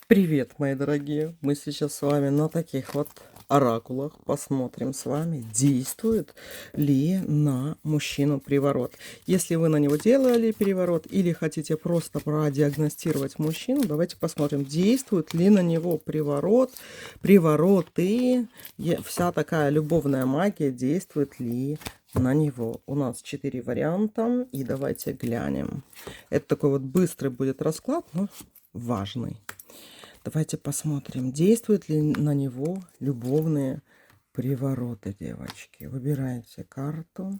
Привет, мои дорогие! Мы сейчас с вами на таких вот оракулах посмотрим с вами, действует ли на мужчину приворот. Если вы на него делали переворот или хотите просто продиагностировать мужчину, давайте посмотрим, действует ли на него приворот, привороты, вся такая любовная магия, действует ли на него. У нас 4 варианта, и давайте глянем. Это такой вот быстрый будет расклад, но важный. Давайте посмотрим, действуют ли на него любовные привороты, девочки. Выбирайте карту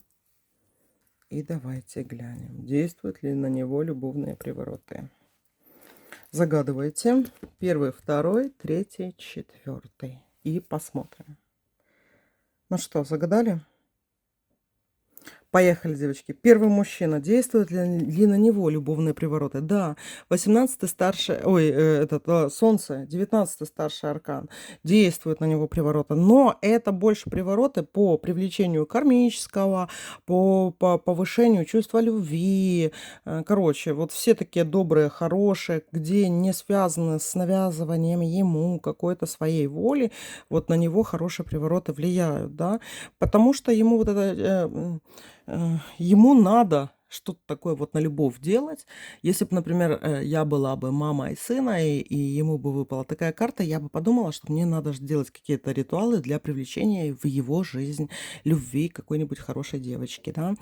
и давайте глянем, действуют ли на него любовные привороты. Загадывайте первый, второй, третий, четвертый и посмотрим. Ну что, загадали? Поехали, девочки. Первый мужчина. Действует ли на него любовные привороты? Да. 18-й старший, Солнце, 19-й старший аркан. Действует на него привороты. Но это больше привороты по привлечению кармического, по повышению чувства любви. Короче, вот все такие добрые, хорошие, где не связаны с навязыванием ему какой-то своей воли, вот на него хорошие привороты влияют, да. Потому что ему вот это... ему надо что-то такое вот на любовь делать. Если бы, например, я была бы мамой сына, и ему бы выпала такая карта, я бы подумала, что мне надо делать какие-то ритуалы для привлечения в его жизнь любви какой-нибудь хорошей девочки, да.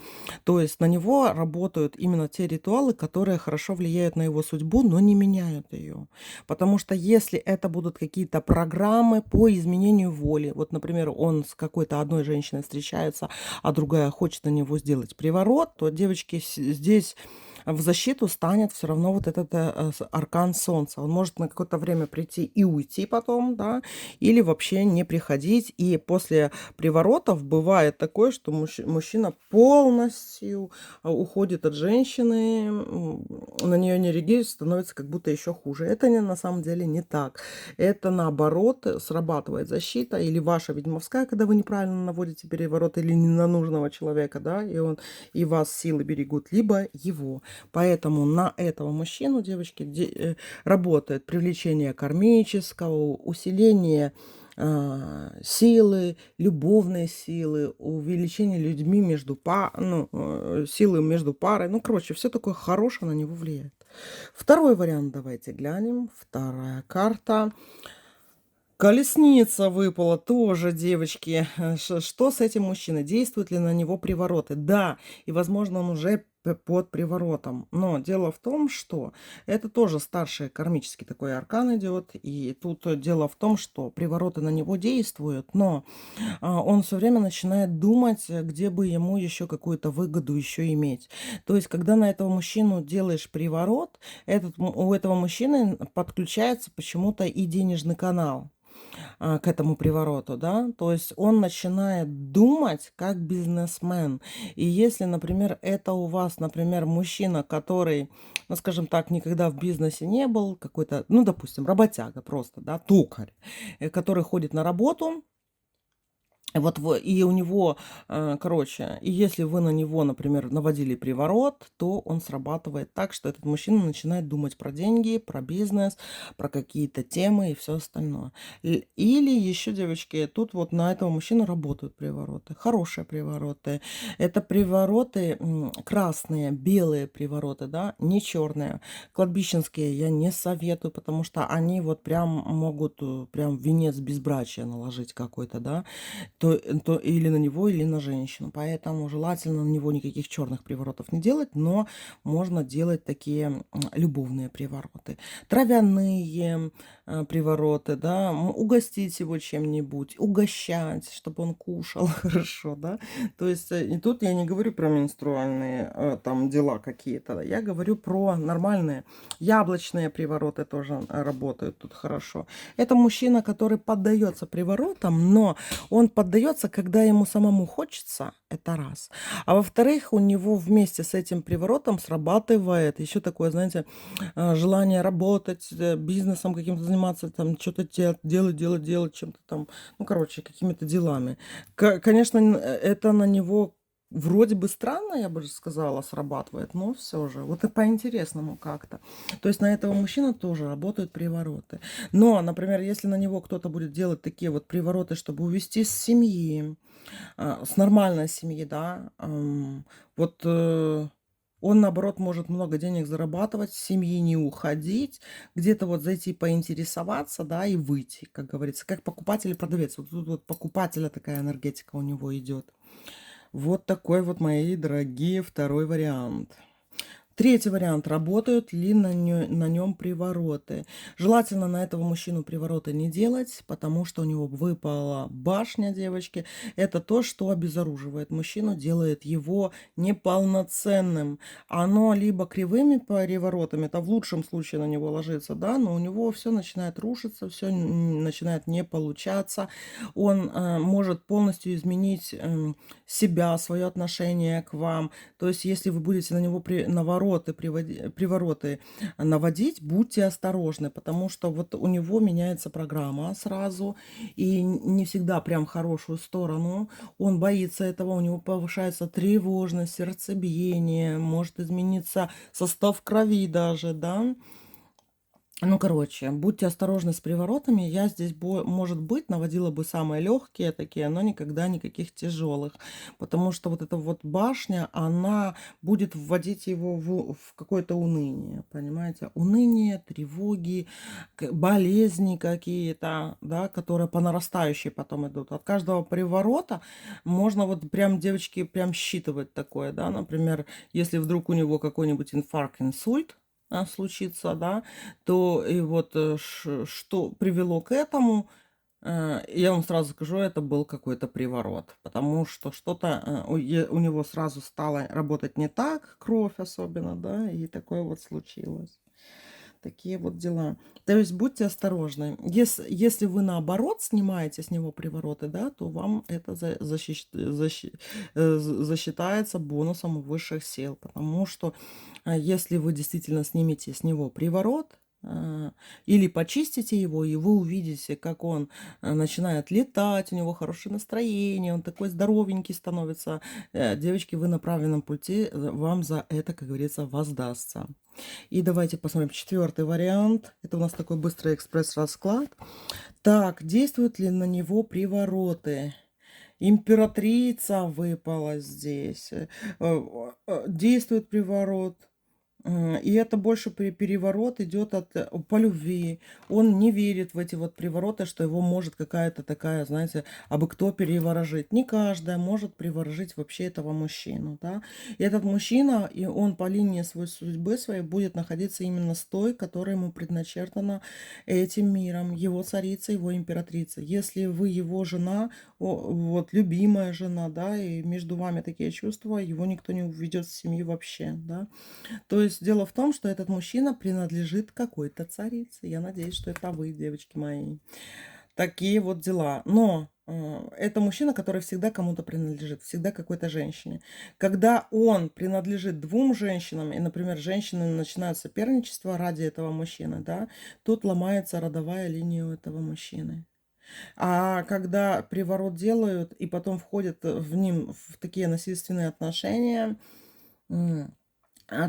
То есть на него работают именно те ритуалы, которые хорошо влияют на его судьбу, но не меняют ее. Потому что если это будут какие-то программы по изменению воли, вот, например, он с какой-то одной женщиной встречается, а другая хочет на него сделать приворот, то, девочки, здесь в защиту станет все равно вот этот аркан солнца. Он может на какое-то время прийти и уйти потом, да, или вообще не приходить. И после приворотов бывает такое, что мужчина полностью уходит от женщины, на нее не реагирует, становится как будто еще хуже. Это на самом деле не так. Это наоборот, срабатывает защита или ваша ведьмовская, когда вы неправильно наводите переворот, или не на нужного человека, да, и вас силы берегут, либо его. Поэтому на этого мужчину, девочки, работает привлечение кармического, усиление силы, любовные силы, увеличение людьми силы между парой. Ну, короче, все такое хорошее на него влияет. Второй вариант давайте глянем. Вторая карта. Колесница выпала тоже, девочки. Что с этим мужчиной? Действуют ли на него привороты? Да, и, возможно, он уже под приворотом. Но дело в том, что это тоже старший кармический такой аркан идет. И тут дело в том, что привороты на него действуют, но он все время начинает думать, где бы ему еще какую-то выгоду еще иметь. То есть, когда на этого мужчину делаешь приворот, у этого мужчины подключается почему-то и денежный канал к этому привороту, да, то есть он начинает думать как бизнесмен. И если, например, это у вас, например, мужчина, который, ну, скажем так, никогда в бизнесе не был, какой-то, ну, допустим, работяга просто, да, токарь, который ходит на работу, вот, и у него, короче, и если вы на него, например, наводили приворот, то он срабатывает так, что этот мужчина начинает думать про деньги, про бизнес, про какие-то темы и все остальное. Или еще, девочки, тут вот на этого мужчину работают привороты, хорошие привороты. Это привороты красные, белые привороты, да, не черные. Кладбищенские я не советую, потому что они вот прям могут прям венец безбрачия наложить какой-то, да, то или на него, или на женщину. Поэтому желательно на него никаких черных приворотов не делать, но можно делать такие любовные привороты. Травяные привороты, да, угостить его чем-нибудь, угощать, чтобы он кушал хорошо, да. То есть и тут я не говорю про менструальные там дела какие-то, я говорю про нормальные яблочные привороты тоже работают тут хорошо. Это мужчина, который поддается приворотам, но он поддается, когда ему самому хочется, это раз. А во-вторых, у него вместе с этим приворотом срабатывает еще такое, знаете, желание работать, бизнесом каким-то заниматься, там что-то делать чем-то там, ну, короче, какими-то делами. Конечно, это на него Вроде бы странно, я бы сказала, срабатывает, но все же. Вот и по-интересному как-то. То есть на этого мужчину тоже работают привороты. Но, например, если на него кто-то будет делать такие вот привороты, чтобы увести с семьи, с нормальной семьи, да, вот он, наоборот, может много денег зарабатывать, с семьи не уходить, где-то вот зайти поинтересоваться, да, и выйти, как говорится, как покупатель и продавец. Вот тут вот покупателя такая энергетика у него идет. Вот такой вот, мои дорогие, второй вариант. Третий вариант. Работают ли на нем привороты? Желательно на этого мужчину привороты не делать, потому что у него выпала башня, девочки. Это то, что обезоруживает мужчину, делает его неполноценным. Оно либо кривыми приворотами, это в лучшем случае на него ложится, да, но у него все начинает рушиться, все начинает не получаться. Он может полностью изменить себя, свое отношение к вам. То есть, если вы будете на него привороты наводить, будьте осторожны, потому что вот у него меняется программа сразу, и не всегда прям в хорошую сторону. Он боится этого, у него повышается тревожность, сердцебиение, может измениться состав крови даже, да. Ну, короче, будьте осторожны с приворотами. Я здесь, может быть, наводила бы самые легкие такие, но никогда никаких тяжелых. Потому что вот эта вот башня, она будет вводить его в какое-то уныние, понимаете? Уныние, тревоги, болезни какие-то, да, которые по нарастающей потом идут. От каждого приворота можно вот прям, девочки, прям считывать такое, да. Например, если вдруг у него какой-нибудь инфаркт, инсульт, случится, да, то и вот что привело к этому, я вам сразу скажу, это был какой-то приворот, потому что что-то у него сразу стало работать не так, кровь особенно, да, и такое вот случилось. Такие вот дела. То есть будьте осторожны. Если вы наоборот снимаете с него привороты, да, то вам это засчитается бонусом высших сил. Потому что если вы действительно снимете с него приворот, или почистите его, и вы увидите, как он начинает летать, у него хорошее настроение, он такой здоровенький становится. Девочки, вы на правильном пути, вам за это, как говорится, воздастся. И давайте посмотрим четвертый вариант. Это у нас такой быстрый экспресс-расклад. Так, действуют ли на него привороты? Императрица выпала здесь. Действует приворот. И это больше переворот идет по любви. Он не верит в эти вот привороты, что его может какая-то такая, знаете, абы кто переворожить. Не каждая может приворожить вообще этого мужчину, да. И этот мужчина, и он по линии своей судьбы своей будет находиться именно с той, которая ему предначертана этим миром, его царица, его императрица. Если вы его жена, вот любимая жена, да, и между вами такие чувства, его никто не уведет в семью вообще, да. То есть дело в том, что этот мужчина принадлежит какой-то царице. Я надеюсь, что это вы, девочки мои. Такие вот дела. Но это мужчина, который всегда кому-то принадлежит, всегда какой-то женщине. Когда он принадлежит двум женщинам, и, например, женщины начинают соперничество ради этого мужчины, да, тут ломается родовая линия у этого мужчины. А когда приворот делают и потом входят в ним в такие насильственные отношения,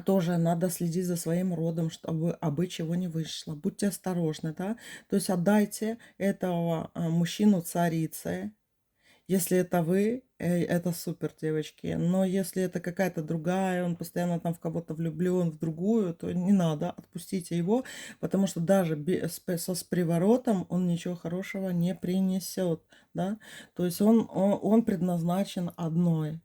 тоже надо следить за своим родом, чтобы абы чего не вышло. Будьте осторожны, да. То есть отдайте этого мужчину царице. Если это вы, это супер, девочки. Но если это какая-то другая, он постоянно там в кого-то влюблен, в другую, то не надо, отпустите его, потому что даже с приворотом он ничего хорошего не принесет, да. То есть он предназначен одной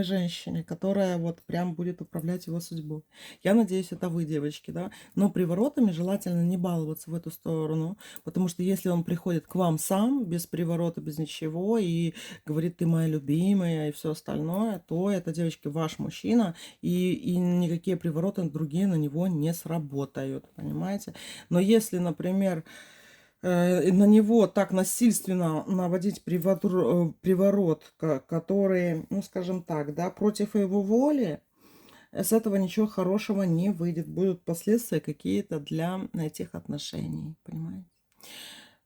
женщине, которая вот прям будет управлять его судьбой. Я надеюсь, это вы, девочки, да. Но приворотами желательно не баловаться в эту сторону, потому что если он приходит к вам сам, без приворота, без ничего, и говорит, ты моя любимая, и все остальное, то это, девочки, ваш мужчина, и никакие привороты другие на него не сработают, понимаете. Но если, например, на него так насильственно наводить приворот, который, ну, скажем так, да, против его воли, с этого ничего хорошего не выйдет. Будут последствия какие-то для этих отношений, понимаете?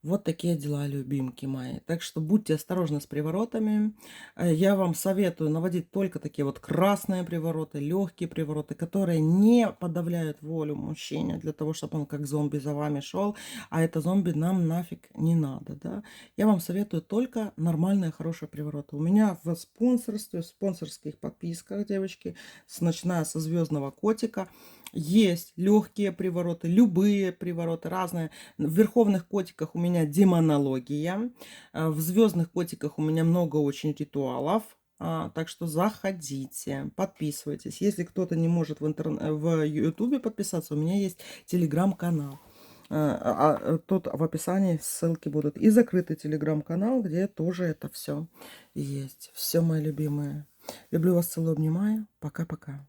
Вот такие дела, любимки мои. Так что будьте осторожны с приворотами. Я вам советую наводить только такие вот красные привороты, легкие привороты, которые не подавляют волю мужчине для того, чтобы он как зомби за вами шел, а это зомби нам нафиг не надо, да. Я вам советую только нормальные, хорошие привороты. У меня в спонсорстве, в спонсорских подписках, девочки, начиная со звездного котика, есть легкие привороты, любые привороты, разные. В верховных котиках у меня демонология. В звездных котиках у меня много очень ритуалов. Так что заходите, подписывайтесь. Если кто-то не может в Ютубе подписаться, у меня есть телеграм-канал. Тут в описании ссылки будут. И закрытый телеграм-канал, где тоже это все есть. Все, мои любимые. Люблю вас, целую, обнимаю. Пока-пока.